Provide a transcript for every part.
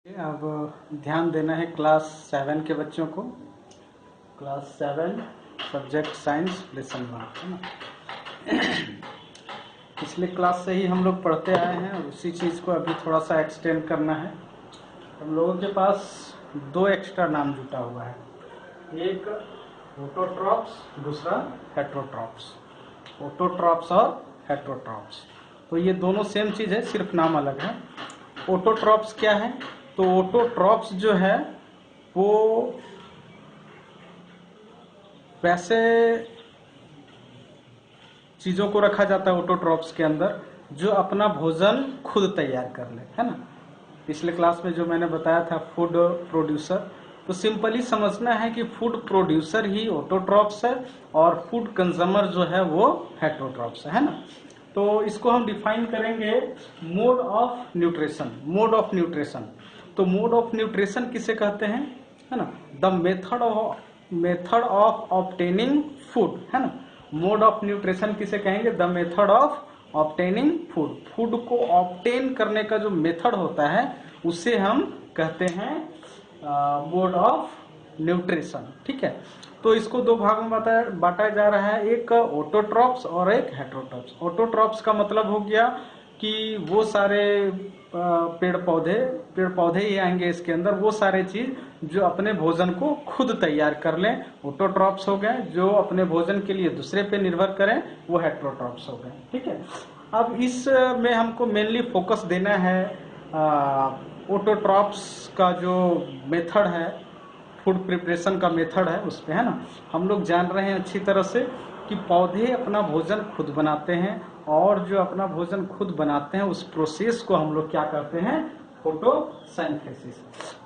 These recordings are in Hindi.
अब ध्यान देना है क्लास 7 के बच्चों को। क्लास 7 सब्जेक्ट साइंस लेसन 1 है ना। पिछले क्लास से ही हम लोग पढ़ते आए हैं और उसी चीज़ को अभी थोड़ा सा एक्सटेंड करना है। हम लोगों के पास दो एक्स्ट्रा नाम जुटा हुआ है, एक ऑटोट्रॉप्स, दूसरा हेट्रोट्रॉप्स। ऑटोट्रॉप्स और हेट्रोट्रॉप्स, तो ये दोनों सेम चीज़ है, सिर्फ नाम अलग है। ऑटोट्रॉप्स क्या है? तो ऑटोट्रॉप्स जो है वो वैसे चीज़ों को रखा जाता है ऑटोट्रॉप्स के अंदर जो अपना भोजन खुद तैयार कर ले, है ना। पिछले क्लास में जो मैंने बताया था फूड प्रोड्यूसर, तो सिंपली समझना है कि फूड प्रोड्यूसर ही ऑटोट्रॉप्स है और फूड कंज्यूमर जो है वो हेट्रोट्रॉप्स है ना। तो इसको हम डिफाइन करेंगे mode of nutrition. Mode of nutrition, तो मोड ऑफ न्यूट्रिशन किसे कहते हैं, है ना। The method of obtaining food, है ना। मोड ऑफ न्यूट्रिशन किसे कहेंगे? The method of obtaining food. Food को ऑब्टेन करने का जो मेथड होता है उसे हम कहते हैं मोड ऑफ न्यूट्रिशन, ठीक है। तो इसको दो भागों में बांटा जा रहा है, एक ऑटोट्रॉप्स और एक हेट्रोट्रॉप्स। ऑटोट्रॉप्स का मतलब हो गया कि वो सारे पेड़ पौधे ही आएंगे इसके अंदर, वो सारे चीज जो अपने भोजन को खुद तैयार कर लें, ऑटोट्रॉप्स हो गए। जो अपने भोजन के लिए दूसरे पे निर्भर करें वो हेट्रोट्रॉप्स हो गए, ठीक है। अब इस में हमको मेनली फोकस देना है ऑटोट्रॉप्स का जो मेथड है, फूड प्रिपरेशन का मेथड है उस पे, है ना। हम लोग जान रहे हैं अच्छी तरह से कि पौधे अपना भोजन खुद बनाते हैं और जो अपना भोजन खुद बनाते हैं उस प्रोसेस को हम लोग क्या कहते हैं? फोटोसिंथेसिस।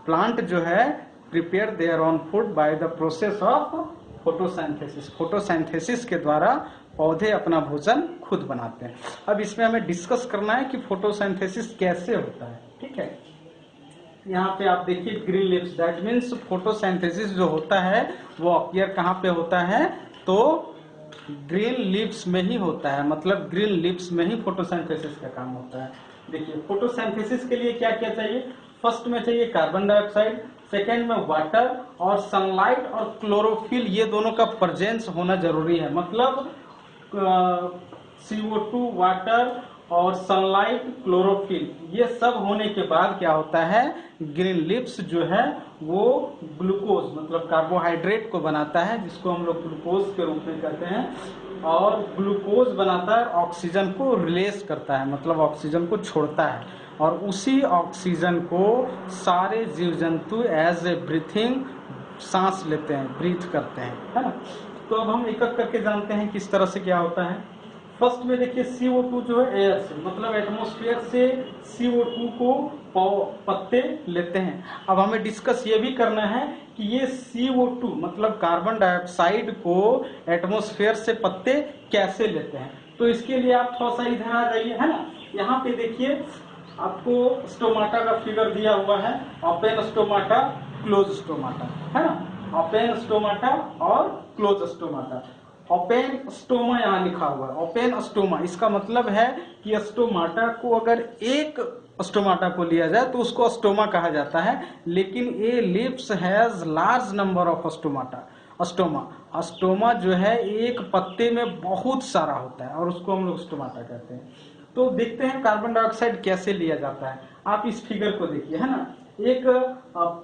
प्लांट जो है prepare their own food by the process of photosynthesis. Photosynthesis के द्वारा पौधे अपना भोजन खुद बनाते हैं। अब इसमें हमें डिस्कस करना है कि फोटोसिंथेसिस कैसे होता है, ठीक है। यहाँ पे आप देखिए green lips, that means photosynthesis जो होता है वो अपीयर कहाँ पे होता है? तो ग्रीन लिप्स में ही होता है, मतलब ग्रीन लिप्स में ही फोटोसिंथेसिस का काम होता है। देखिए फोटोसिंथेसिस के लिए क्या क्या चाहिए? फर्स्ट में चाहिए कार्बन डाइऑक्साइड, सेकेंड में वाटर, और सनलाइट और क्लोरोफिल, ये दोनों का प्रेजेंस होना जरूरी है। मतलब CO2, वाटर और सनलाइट, क्लोरोफिल, ये सब होने के बाद क्या होता है? ग्रीन लिप्स जो है वो ग्लूकोज मतलब कार्बोहाइड्रेट को बनाता है, जिसको हम लोग ग्लूकोज के रूप में कहते हैं। और ग्लूकोज बनाता है, ऑक्सीजन को रिलीज करता है, मतलब ऑक्सीजन को छोड़ता है, और उसी ऑक्सीजन को सारे जीव जंतु एज ए ब्रीथिंग सांस लेते हैं, ब्रीथ करते हैं, है ना। तो अब हम एक एक करके जानते हैं किस तरह से क्या होता है। फर्स्ट में देखिए CO2 जो है एयर से, मतलब एटमॉस्फेयर से CO2 को पत्ते लेते हैं। अब हमें डिस्कस ये भी करना है कि ये CO2 मतलब कार्बन डाइऑक्साइड को एटमॉस्फेयर से पत्ते कैसे लेते हैं। तो इसके लिए आप थोड़ा सा इधर आ जाइए, है ना। यहाँ पे देखिए आपको स्टोमाटा का फिगर दिया हुआ है, ओपन स्टोमाटा, क्लोज स्टोमाटा, है ना। ओपन स्टोमाटा और क्लोज स्टोमाटा। ओपन स्टोमा यहाँ लिखा हुआ है, ओपन स्टोमा, इसका मतलब है कि स्टोमाटा को अगर एक स्टोमाटा को लिया जाए तो उसको स्टोमा कहा जाता है, लेकिन a leaf has large number of stomata. Stoma जो है एक पत्ते में बहुत सारा होता है और उसको हम लोग स्टोमाटा कहते हैं। तो देखते हैं कार्बन डाइऑक्साइड कैसे लिया जाता है। आप इस फिगर को देखिए, है ना। एक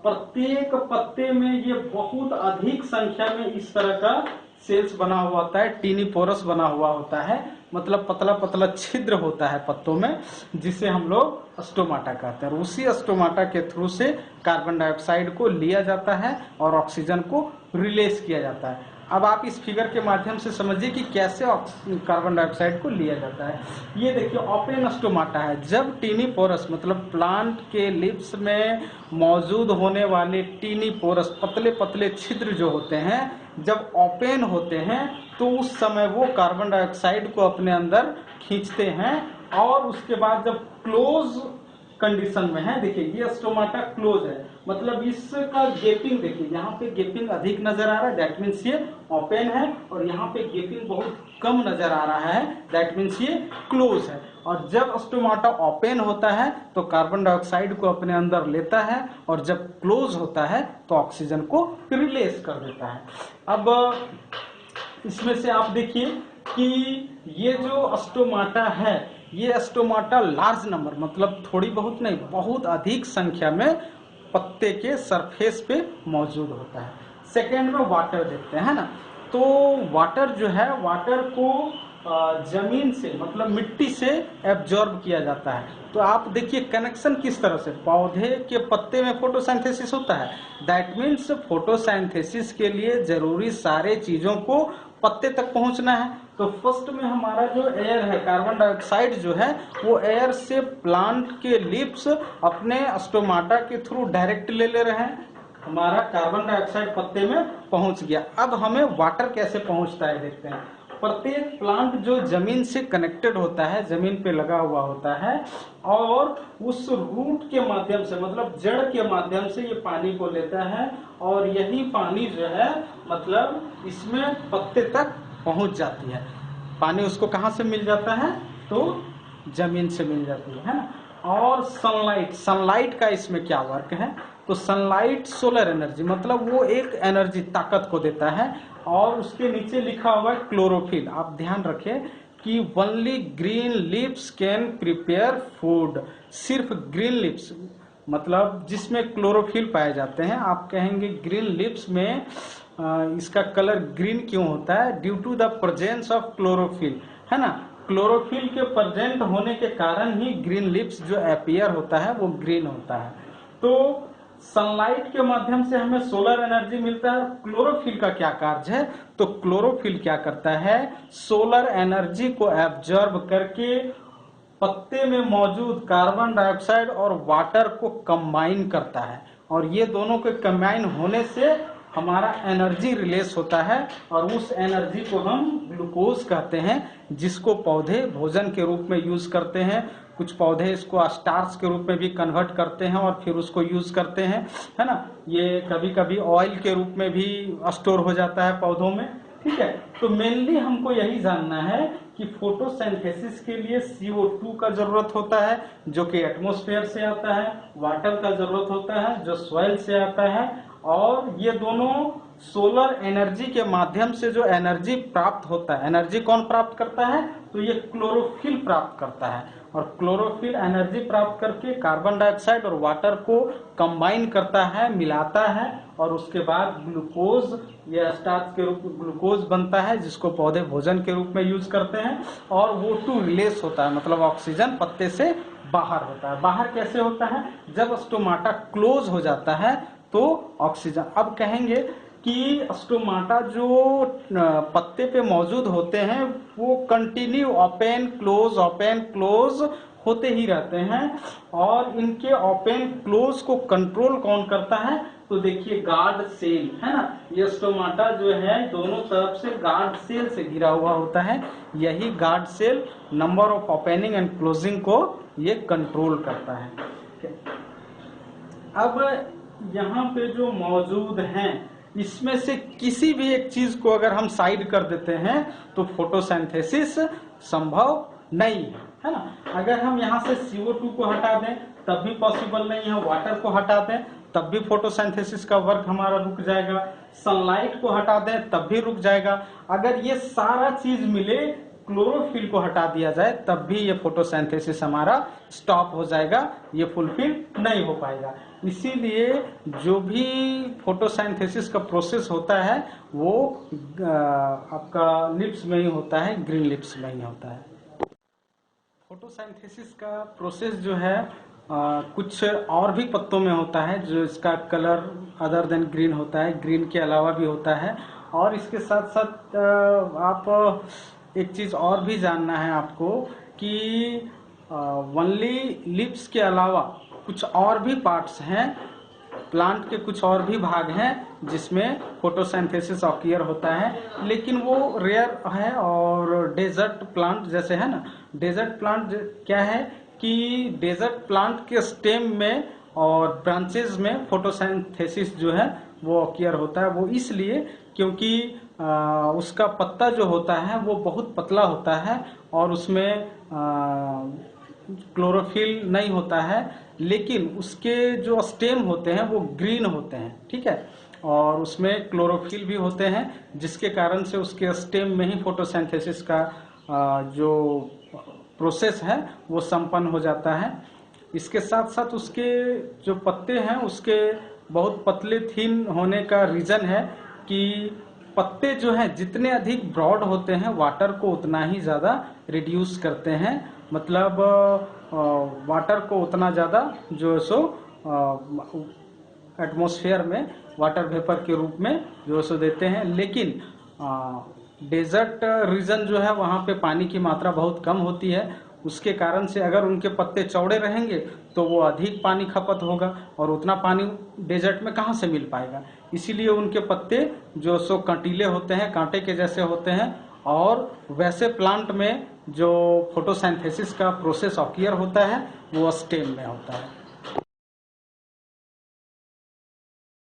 प्रत्येक पत्ते में ये बहुत अधिक संख्या में इस तरह का सेल्स बना हुआ होता है, टीनी पोरस बना हुआ होता है, मतलब पतला पतला छिद्र होता है पत्तों में, जिसे हम लोग स्टोमाटा कहते हैं। उसी स्टोमाटा के थ्रू से कार्बन डाइऑक्साइड को लिया जाता है और ऑक्सीजन को रिलीज किया जाता है। अब आप इस फिगर के माध्यम से समझिए कि कैसे कार्बन डाइऑक्साइड को लिया जाता है। ये देखिए ओपन स्टोमाटा है, जब टीनी पोरस मतलब प्लांट के लिप्स में मौजूद होने वाले टीनी पोरस पतले पतले छिद्र जो होते हैं जब ओपन होते हैं तो उस समय वो कार्बन डाइऑक्साइड को अपने अंदर खींचते हैं, और उसके बाद जब क्लोज कंडीशन में है, देखिए ये स्टोमाटा क्लोज है, मतलब इसका गेपिंग देखिए, यहाँ पे गेपिंग अधिक नजर आ रहा है, दैट मीन्स ये ओपन है, और यहाँ पे गेपिंग बहुत कम नजर आ रहा है, दैट मीन्स ये क्लोज है। और जब स्टोमाटा ओपन होता है तो कार्बन डाइऑक्साइड को अपने अंदर लेता है, और जब क्लोज होता है तो ऑक्सीजन को रिलीज कर देता है। अब इसमें से आप देखिए कि ये जो स्टोमाटा है, ये स्टोमाटा लार्ज नंबर, मतलब थोड़ी बहुत नहीं, बहुत अधिक संख्या में पत्ते के सरफेस पे मौजूद होता है। सेकेंड में वाटर देखते हैं ना, तो वाटर जो है, वाटर को जमीन से मतलब मिट्टी से एब्जॉर्ब किया जाता है। तो आप देखिए कनेक्शन किस तरह से, पौधे के पत्ते में फोटोसिंथेसिस होता है, दैट मीन्स फोटोसिंथेसिस के लिए जरूरी सारे चीजों को पत्ते तक पहुंचना है। तो फर्स्ट में हमारा जो एयर है, कार्बन डाइऑक्साइड जो है, वो एयर से प्लांट के लीव्स अपने स्टोमाटा के थ्रू डायरेक्ट ले रहे हैं, हमारा कार्बन डाइऑक्साइड पत्ते में पहुंच गया। अब हमें वाटर कैसे पहुंचता है देखते हैं। प्रत्येक प्लांट जो जमीन से कनेक्टेड होता है, जमीन पे लगा हुआ होता है, और उस रूट के माध्यम से मतलब जड़ के माध्यम से ये पानी को लेता है, और यही पानी जो है मतलब इसमें पत्ते तक पहुंच जाती है। पानी उसको कहाँ से मिल जाता है, तो जमीन से मिल जाती है ना। और सनलाइट का इसमें क्या वर्क है, तो सनलाइट सोलर एनर्जी, मतलब वो एक एनर्जी ताकत को देता है। और उसके नीचे लिखा हुआ है क्लोरोफिल। आप ध्यान रखें कि only green leaves can prepare food, सिर्फ ग्रीन लीव्स मतलब जिसमें क्लोरोफिल पाए जाते हैं। आप कहेंगे ग्रीन लीव्स में इसका कलर ग्रीन क्यों होता है, due to the presence of chlorophyll, है ना। क्लोरोफिल के प्रेजेंट होने के कारण ही ग्रीन लीव्स जो अपीयर होता है वो ग्रीन होता है। तो सनलाइट के माध्यम से हमें सोलर एनर्जी मिलता है। क्लोरोफिल का क्या कार्य है, तो क्लोरोफिल क्या करता है, सोलर एनर्जी को एब्जॉर्ब करके पत्ते में मौजूद कार्बन डाइऑक्साइड और वाटर को कंबाइन करता है, और ये दोनों के कंबाइन होने से हमारा एनर्जी रिलीज होता है, और उस एनर्जी को हम ग्लूकोज कहते हैं, जिसको पौधे भोजन के रूप में यूज करते हैं। कुछ पौधे इसको स्टार्च के रूप में भी कन्वर्ट करते हैं और फिर उसको यूज करते हैं, है ना। ये कभी कभी ऑयल के रूप में भी स्टोर हो जाता है पौधों में, ठीक है। तो मेनली हमको यही जानना है कि फोटोसिंथेसिस के लिए CO2 का जरूरत होता है, जो कि एटमॉस्फेयर से आता है, वाटर का जरूरत होता है जो सॉइल से आता है, और ये दोनों सोलर एनर्जी के माध्यम से जो एनर्जी प्राप्त होता है, एनर्जी कौन प्राप्त करता है, तो ये क्लोरोफिल प्राप्त करता है। और क्लोरोफिल एनर्जी प्राप्त करके कार्बन डाइऑक्साइड और वाटर को कंबाइन करता है, मिलाता है, और उसके बाद ग्लूकोज या स्टार्च के रूप में ग्लूकोज बनता है, जिसको पौधे भोजन के रूप में यूज करते हैं। और O2 रिलीज होता है, मतलब ऑक्सीजन पत्ते से बाहर होता है। बाहर कैसे होता है, जब स्टोमाटा क्लोज हो जाता है तो ऑक्सीजन। अब कहेंगे कि स्टोमाटा जो पत्ते पे मौजूद होते हैं वो कंटिन्यू ओपन क्लोज होते ही रहते हैं, और इनके ओपन क्लोज को कंट्रोल कौन करता है, तो देखिए गार्ड सेल, है ना। ये स्टोमाटा जो है दोनों तरफ से गार्ड सेल से घिरा हुआ होता है। यही guard cell number of opening and closing को ये कंट्रोल करता है। अब यहाँ पे जो मौजूद हैं, इसमें से किसी भी एक चीज को अगर हम साइड कर देते हैं तो फोटोसिंथेसिस संभव नहीं है ना। अगर हम यहाँ से CO2 को हटा दें तब भी पॉसिबल नहीं है, वाटर को हटा दें तब भी फोटोसिंथेसिस का वर्क हमारा रुक जाएगा, सनलाइट को हटा दें तब भी रुक जाएगा। अगर ये सारा चीज मिले, क्लोरोफिल को हटा दिया जाए, तब भी ये फोटोसिंथेसिस हमारा स्टॉप हो जाएगा, ये फुलफिल नहीं हो पाएगा। इसीलिए जो भी फोटोसिंथेसिस का प्रोसेस होता है वो आपका लिप्स में ही होता है, ग्रीन लिप्स में ही होता है। फोटोसिंथेसिस का प्रोसेस जो है कुछ और भी पत्तों में होता है, जो इसका कलर अदर देन ग्रीन होता है, ग्रीन के अलावा भी होता है। और इसके साथ साथ आप एक चीज और भी जानना है आपको कि ओनली लिप्स के अलावा कुछ और भी पार्ट्स हैं, प्लांट के कुछ और भी भाग हैं जिसमें फोटोसिंथेसिस ऑक्यूर होता है, लेकिन वो रेयर है। और डेजर्ट प्लांट जैसे है ना, डेजर्ट प्लांट क्या है कि डेजर्ट प्लांट के स्टेम में और ब्रांचेस में फोटोसिंथेसिस जो है वो ऑक्यूर होता है। वो इसलिए क्योंकि उसका पत्ता जो होता है वो बहुत पतला होता है और उसमें क्लोरोफिल नहीं होता है, लेकिन उसके जो स्टेम होते हैं वो ग्रीन होते हैं, ठीक है, और उसमें क्लोरोफिल भी होते हैं, जिसके कारण से उसके स्टेम में ही फोटोसिंथेसिस का जो प्रोसेस है वो संपन्न हो जाता है। इसके साथ साथ उसके जो पत्ते हैं उसके बहुत पतले थिन होने का रीजन है कि पत्ते जो हैं जितने अधिक ब्रॉड होते हैं वाटर को उतना ही ज़्यादा रिड्यूस करते हैं, मतलब वाटर को उतना ज़्यादा जो सो एटमॉस्फेयर में वाटर वेपर के रूप में जो सो देते हैं। लेकिन डेजर्ट रीजन जो है वहाँ पे पानी की मात्रा बहुत कम होती है, उसके कारण से अगर उनके पत्ते चौड़े रहेंगे तो वो अधिक पानी खपत होगा और उतना पानी डेजर्ट में कहाँ से मिल पाएगा। इसीलिए उनके पत्ते जो सो कंटीले होते हैं, कांटे के जैसे होते हैं, और वैसे प्लांट में जो फोटोसिंथेसिस का प्रोसेस ऑक्यूर होता है वो स्टेम में होता है।